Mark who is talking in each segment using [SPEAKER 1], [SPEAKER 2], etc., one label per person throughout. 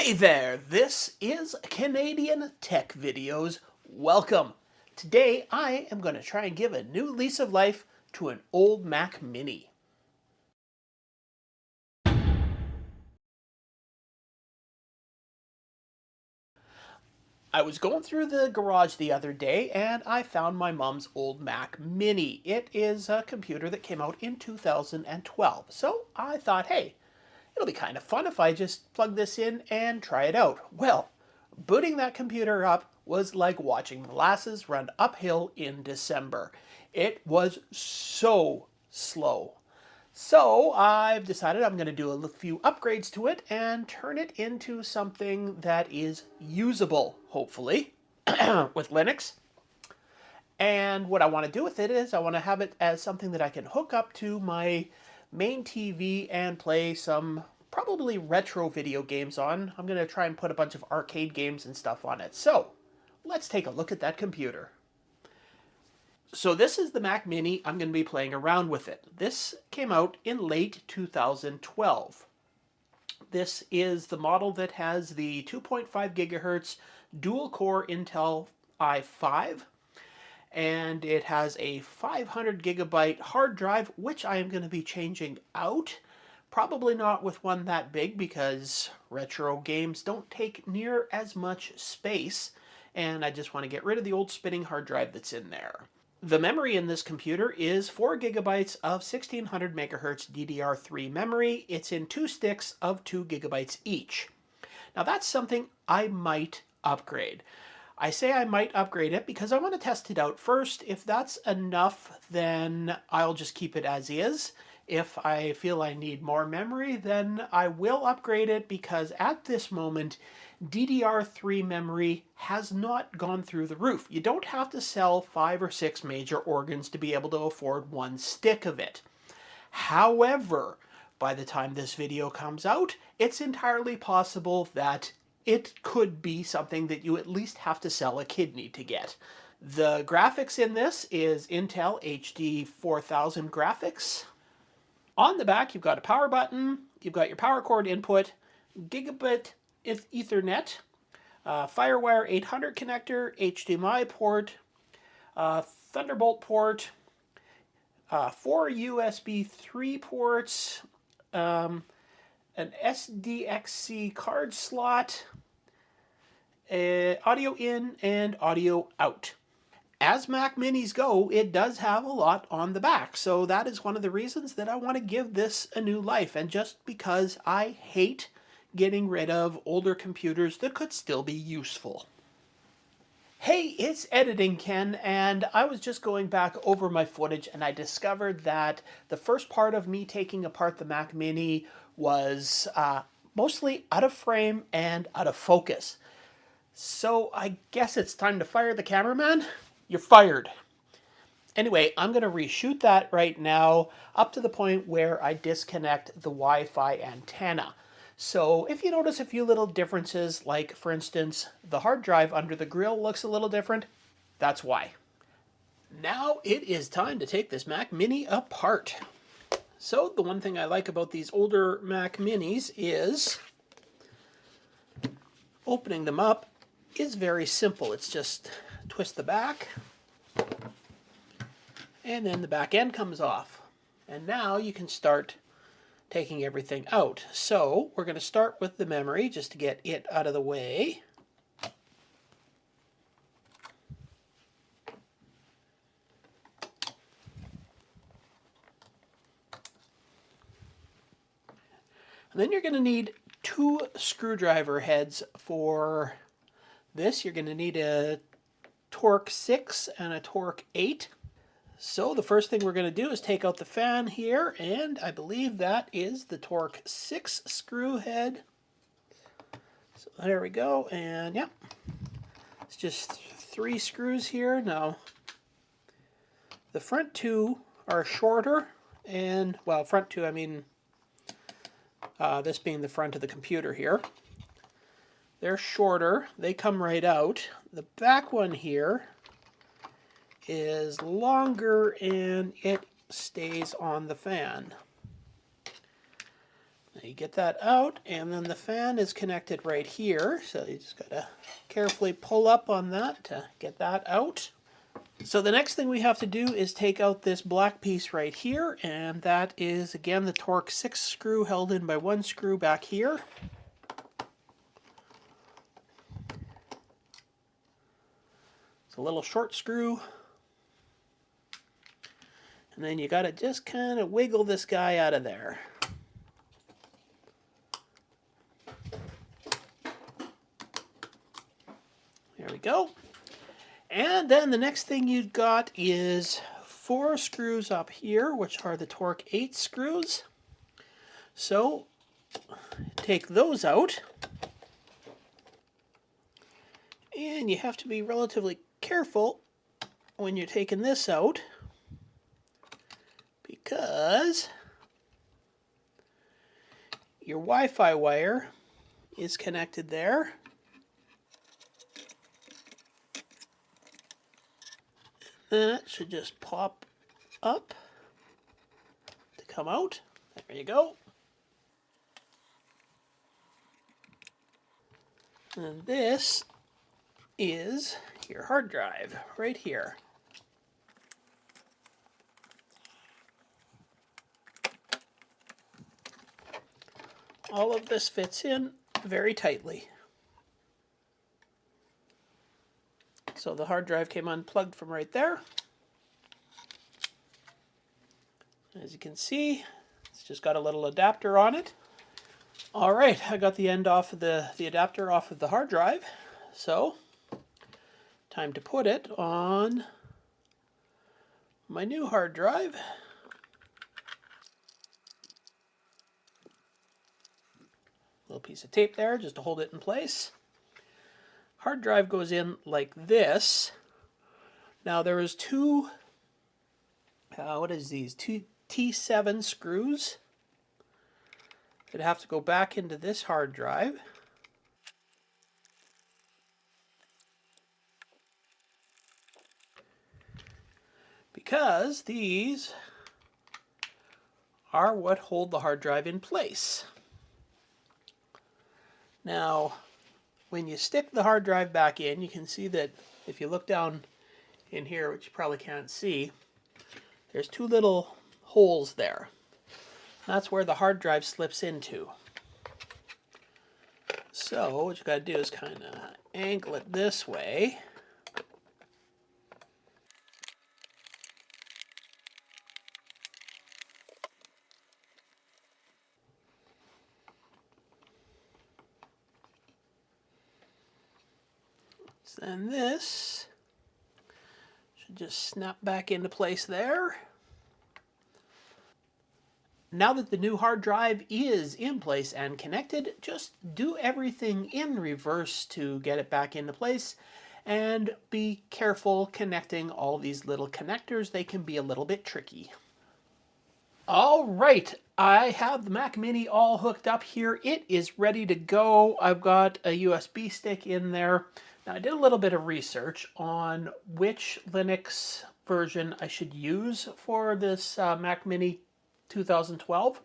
[SPEAKER 1] Hey there, this is Canadian Tech Videos. Welcome. Today I am going to try and give a new lease of life to an old Mac Mini. I was going through the garage the other day and I found my mom's old Mac Mini. It is a computer that came out in 2012. So I thought, hey, it'll be kind of fun if I just plug this in and try it out. Well, booting that computer up was like watching molasses run uphill in December. It was so slow. So I've decided I'm going to do a few upgrades to it and turn it into something that is usable, hopefully, with Linux. And what I want to do with it is I want to have it as something that I can hook up to my main TV and play some probably retro video games on. I'm going to try and put a bunch of arcade games and stuff on it. So let's take a look at that computer. So this is the Mac Mini. I'm going to be playing around with it. This came out in late 2012. This is the model that has the 2.5 gigahertz dual-core Intel i5, and it has a 500 gigabyte hard drive, which I am going to be changing out. Probably not with one that big because retro games don't take near as much space, and I just want to get rid of the old spinning hard drive that's in there. The memory in this computer is 4 gigabytes of 1600 megahertz DDR3 memory. It's in 2 sticks of 2 gigabytes each. Now that's something I might upgrade. I say I might upgrade it because I want to test it out first. If that's enough, then I'll just keep it as is. If I feel I need more memory, then I will upgrade it because at this moment, DDR3 memory has not gone through the roof. You don't have to sell 5 or 6 major organs to be able to afford one stick of it. However, by the time this video comes out, it's entirely possible that it could be something that you at least have to sell a kidney to get. The graphics in this is Intel HD 4000 graphics. On the back, you've got a power button, you've got your power cord input, gigabit Ethernet, Firewire 800 connector, HDMI port, Thunderbolt port, 4 USB 3 ports, an SDXC card slot, audio in and audio out. As Mac Minis go, it does have a lot on the back, so that is one of the reasons that I want to give this a new life, and just because I hate getting rid of older computers that could still be useful. Hey, it's Editing Ken, and I was just going back over my footage and I discovered that the first part of me taking apart the Mac Mini was mostly out of frame and out of focus. So I guess it's time to fire the cameraman. You're fired. Anyway, I'm going to reshoot that right now up to the point where I disconnect the Wi-Fi antenna. So if you notice a few little differences, like for instance, the hard drive under the grill looks a little different, that's why. Now it is time to take this Mac Mini apart. So the one thing I like about these older Mac Minis is opening them up is very simple. It's just twist the back, and then the back end comes off. And now you can start taking everything out. So we're going to start with the memory just to get it out of the way. And then you're going to need 2 screwdriver heads for this. You're going to need a torque 6 and a torque 8. So the first thing we're going to do is take out the fan here, and I believe that is the torque 6 screw head. So there we go, and yeah, it's just 3 screws here. Now the front 2 are shorter, and well, front 2 I mean this being the front of the computer here. They're shorter, they come right out. The back one here is longer and it stays on the fan. you get that out, and then the fan is connected right here, so you just gotta carefully pull up on that to get that out. So the next thing we have to do is take out this black piece right here, and that is again the Torx 6 screw held in by one screw back here. It's a little short screw. And then you gotta just kind of wiggle this guy out of there. There we go. And then the next thing you've got is 4 screws up here, which are the Torx 8 screws. So take those out. And you have to be relatively careful when you're taking this out, because your Wi-Fi wire is connected there. That should just pop up to come out. There you go. And this is your hard drive right here. All of this fits in very tightly. So the hard drive came unplugged from right there. As you can see, it's just got a little adapter on it. All right, I got the end off of the adapter off of the hard drive. So, time to put it on my new hard drive. Little piece of tape there just to hold it in place. Hard drive goes in like this. Now there is two, two T7 screws that have to go back into this hard drive. Because these are what hold the hard drive in place. Now, when you stick the hard drive back in, you can see that if you look down in here, which you probably can't see, there's 2 little holes there. That's where the hard drive slips into. So what you got to do is kind of angle it this way. Then this should just snap back into place there. Now that the new hard drive is in place and connected, just do everything in reverse to get it back into place, and be careful connecting all these little connectors. They can be a little bit tricky. All right, I have the Mac Mini all hooked up here. It is ready to go. I've got a USB stick in there. Now, I did a little bit of research on which Linux version I should use for this Mac Mini 2012,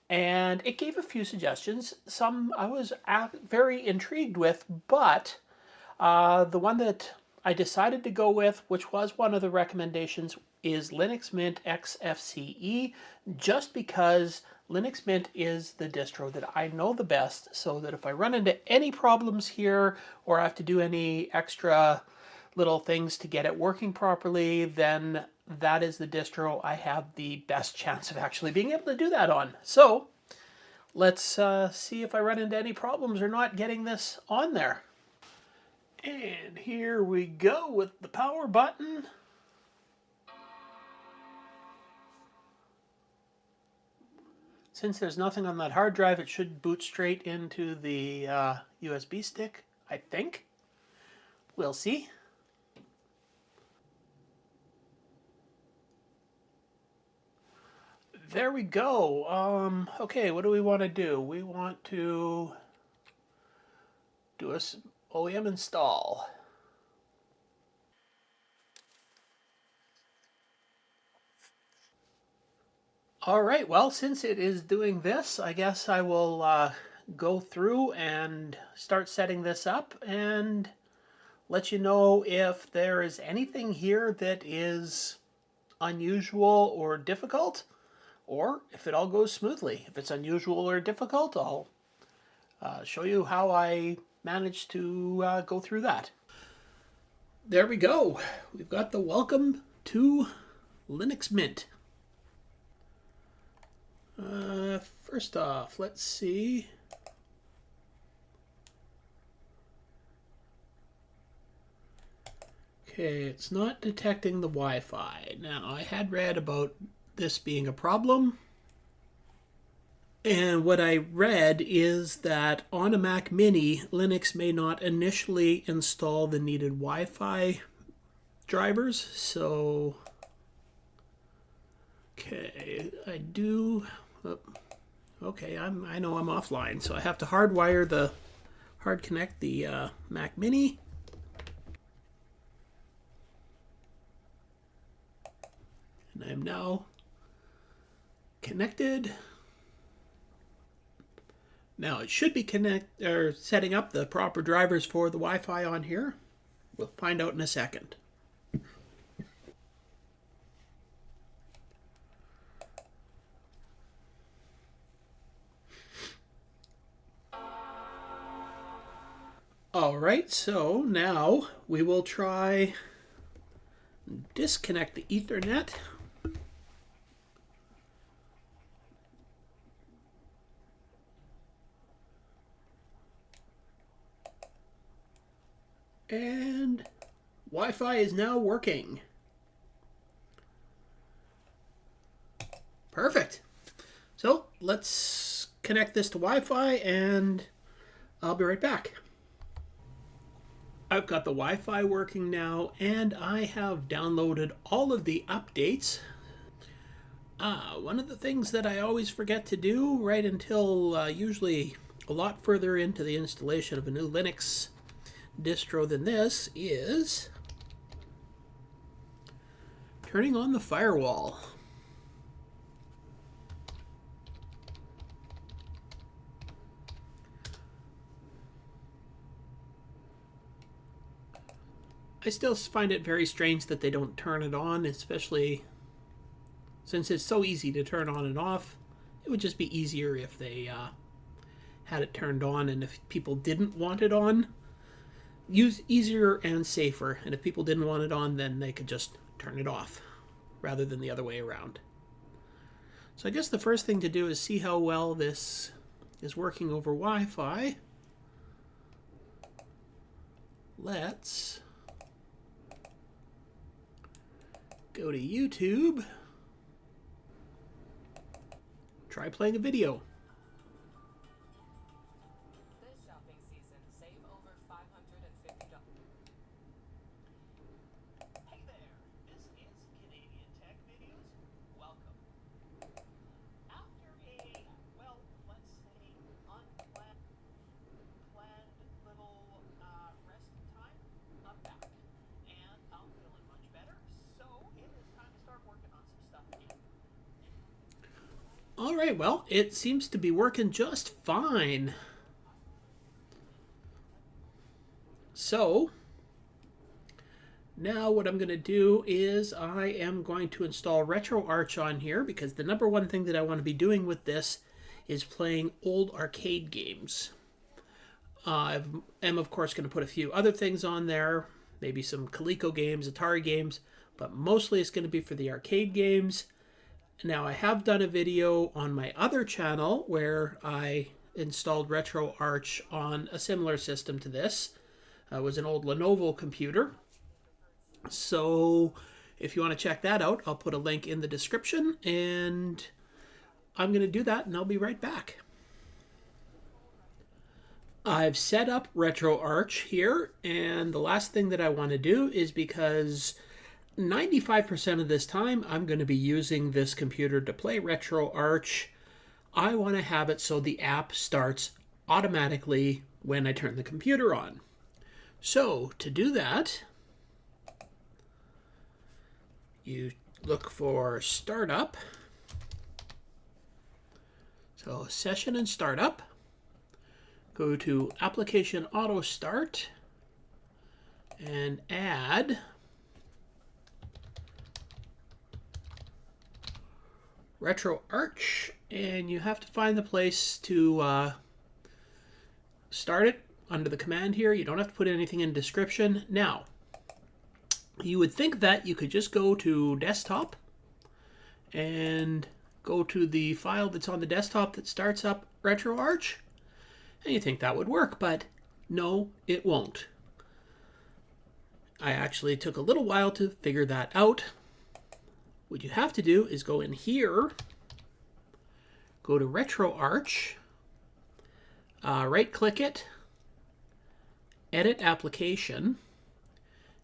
[SPEAKER 1] and it gave a few suggestions. Some I was very intrigued with, but the one that I decided to go with, which was one of the recommendations, is Linux Mint XFCE, just because Linux Mint is the distro that I know the best, so that if I run into any problems here, or I have to do any extra little things to get it working properly, then that is the distro I have the best chance of actually being able to do that on. So let's see if I run into any problems or not getting this on there. And here we go with the power button. Since there's nothing on that hard drive, it should boot straight into the USB stick, I think. We'll see. There we go. Okay, what do we want to do? We want to do a OEM install. All right, well, since it is doing this, I guess I will go through and start setting this up and let you know if there is anything here that is unusual or difficult, or if it all goes smoothly. If it's unusual or difficult, I'll show you how I managed to go through that. There we go. We've got the welcome to Linux Mint. First off, let's see. Okay, it's not detecting the Wi-Fi. Now, I had read about this being a problem. And what I read is that on a Mac Mini, Linux may not initially install the needed Wi-Fi drivers. So, okay, I do. Okay, I know I'm offline, so I have to hard connect the Mac Mini. And I am now connected. Now it should be setting up the proper drivers for the Wi-Fi on here. We'll find out in a second. All right, so now we will try disconnect the Ethernet. And Wi-Fi is now working. Perfect. So let's connect this to Wi-Fi and I'll be right back. I've got the Wi-Fi working now and I have downloaded all of the updates. One of the things that I always forget to do right until usually a lot further into the installation of a new Linux distro than this is turning on the firewall. I still find it very strange that they don't turn it on, especially since it's so easy to turn on and off. It would just be easier if they had it turned on, and if people didn't want it on, easier and safer. And if people didn't want it on, then they could just turn it off rather than the other way around. So I guess the first thing to do is see how well this is working over Wi-Fi. Let's go to YouTube. Try playing a video.
[SPEAKER 2] This shopping season, save over $550.
[SPEAKER 3] Hey there, this is Canadian Tech Videos. Welcome. After a, well, let's say unplanned little rest time, I'm back. And I'm feeling much better, so it is time to start working on some stuff again.
[SPEAKER 1] All right, well, it seems to be working just fine. So now what I'm going to do is I am going to install RetroArch on here, because the number one thing that I want to be doing with this is playing old arcade games. I am, of course, going to put a few other things on there, maybe some Coleco games, Atari games, but mostly it's going to be for the arcade games. Now, I have done a video on my other channel where I installed RetroArch on a similar system to this. It was an old Lenovo computer. So if you want to check that out, I'll put a link in the description, and I'm going to do that and I'll be right back. I've set up RetroArch here, and the last thing that I want to do is, because 95% of this time I'm going to be using this computer to play RetroArch, I want to have it so the app starts automatically when I turn the computer on. So to do that, you look for Startup, So session and startup. Go to application auto start and add RetroArch, and you have to find the place to start it under the command here. You don't have to put anything in description. Now, you would think that you could just go to desktop and go to the file that's on the desktop that starts up RetroArch, and you think that would work, but no, it won't. I actually took a little while to figure that out. What you have to do is go in here, go to RetroArch, right-click it, edit application,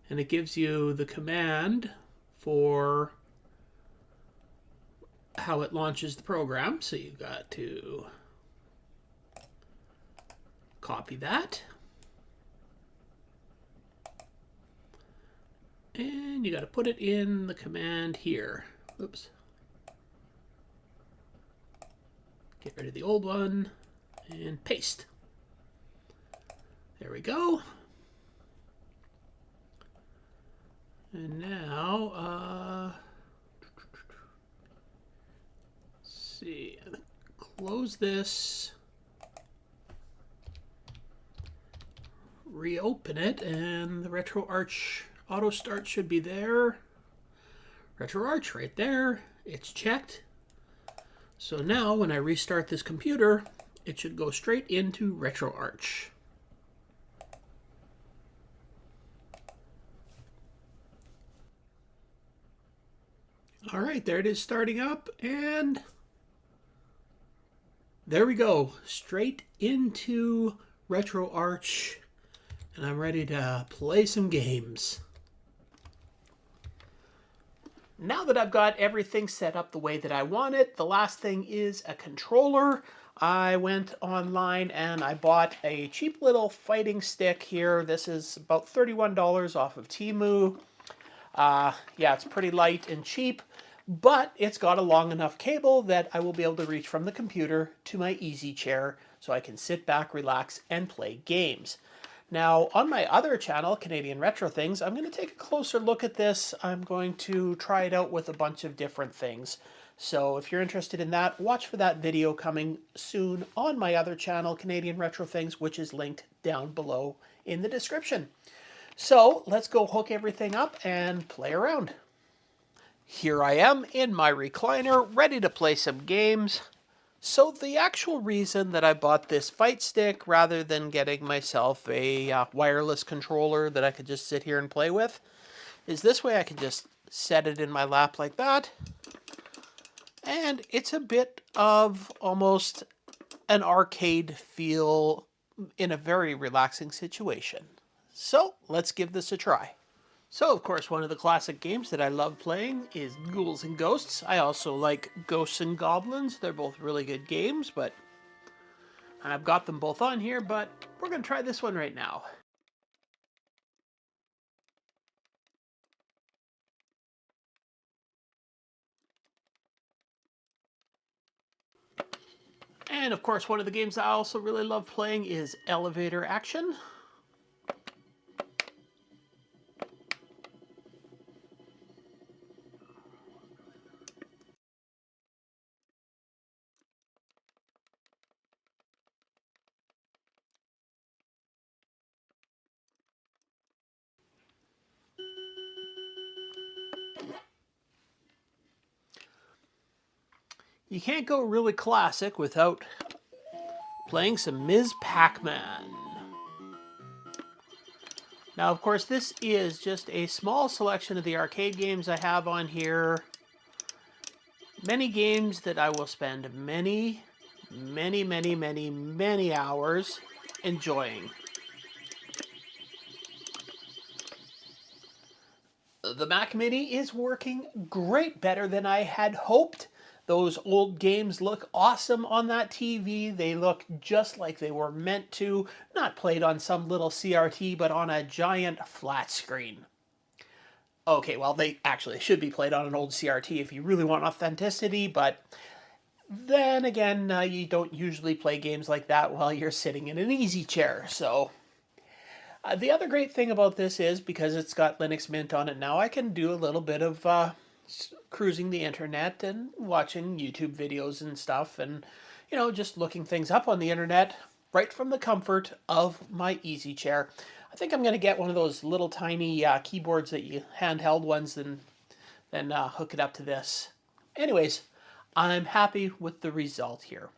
[SPEAKER 1] and it gives you the command for how it launches the program. So you've got to copy that. And you got to put it in the command here. Oops. Get rid of the old one and paste. There we go. And now, let's see, close this, reopen it, and the RetroArch auto start should be there. RetroArch right there. It's checked. So now when I restart this computer, it should go straight into RetroArch. All right, there it is starting up, and there we go, straight into RetroArch, and I'm ready to play some games. Now that I've got everything set up the way that I want it, the last thing is a controller. I went online and I bought a cheap little fighting stick here. This is about $31 off of Temu. Yeah, it's pretty light and cheap, but it's got a long enough cable that I will be able to reach from the computer to my easy chair so I can sit back, relax, and play games. Now, on my other channel, Canadian Retro Things, I'm going to take a closer look at this. I'm going to try it out with a bunch of different things. So if you're interested in that, watch for that video coming soon on my other channel, Canadian Retro Things, which is linked down below in the description. So let's go hook everything up and play around. Here I am in my recliner, ready to play some games. So the actual reason that I bought this fight stick rather than getting myself a wireless controller that I could just sit here and play with is this way I can just set it in my lap like that. And it's a bit of almost an arcade feel in a very relaxing situation. So let's give this a try. So, of course, one of the classic games that I love playing is Ghouls and Ghosts. I also like Ghosts and Goblins. They're both really good games, but I've got them both on here, but we're going to try this one right now. And, of course, one of the games I also really love playing is Elevator Action. You can't go really classic without playing some Ms. Pac-Man. Now, of course, this is just a small selection of the arcade games I have on here. Many games that I will spend many hours enjoying. The Mac Mini is working great, better than I had hoped. Those old games look awesome on that TV. They look just like they were meant to, not played on some little CRT, but on a giant flat screen. Okay, well, they actually should be played on an old CRT if you really want authenticity, but Then again, you don't usually play games like that while you're sitting in an easy chair. So the other great thing about this is because it's got Linux Mint on it now, I can do a little bit of cruising the internet and watching YouTube videos and stuff, and just looking things up on the internet right from the comfort of my easy chair. I think I'm going to get one of those little tiny keyboards that you handheld ones, and then hook it up to this. Anyways, I'm happy with the result here.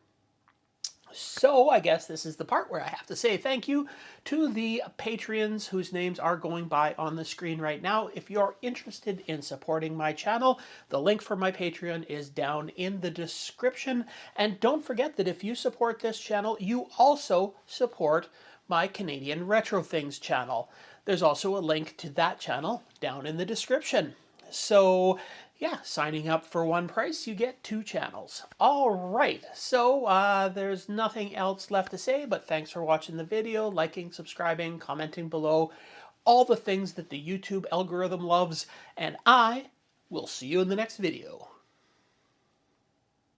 [SPEAKER 1] So I guess this is the part where I have to say thank you to the Patreons whose names are going by on the screen right now. If you're interested in supporting my channel, the link for my Patreon is down in the description. And don't forget that if you support this channel, you also support my Canadian Retro Things channel. There's also a link to that channel down in the description. So yeah, signing up for one price, you get 2 channels. All right, so there's nothing else left to say, but thanks for watching the video, liking, subscribing, commenting below, all the things that the YouTube algorithm loves, and I will see you in the next video.